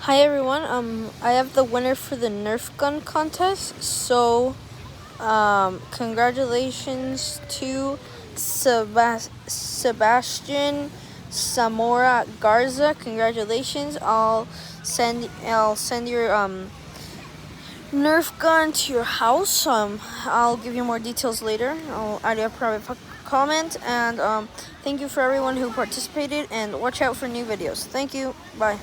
Hi everyone. I have the winner for the Nerf gun contest. So, congratulations to Sebastian Zamora Garza. Congratulations. I'll send your Nerf gun to your house. I'll give you more details later. I'll add you a private comment. And thank you for everyone who participated. And watch out for new videos. Thank you. Bye.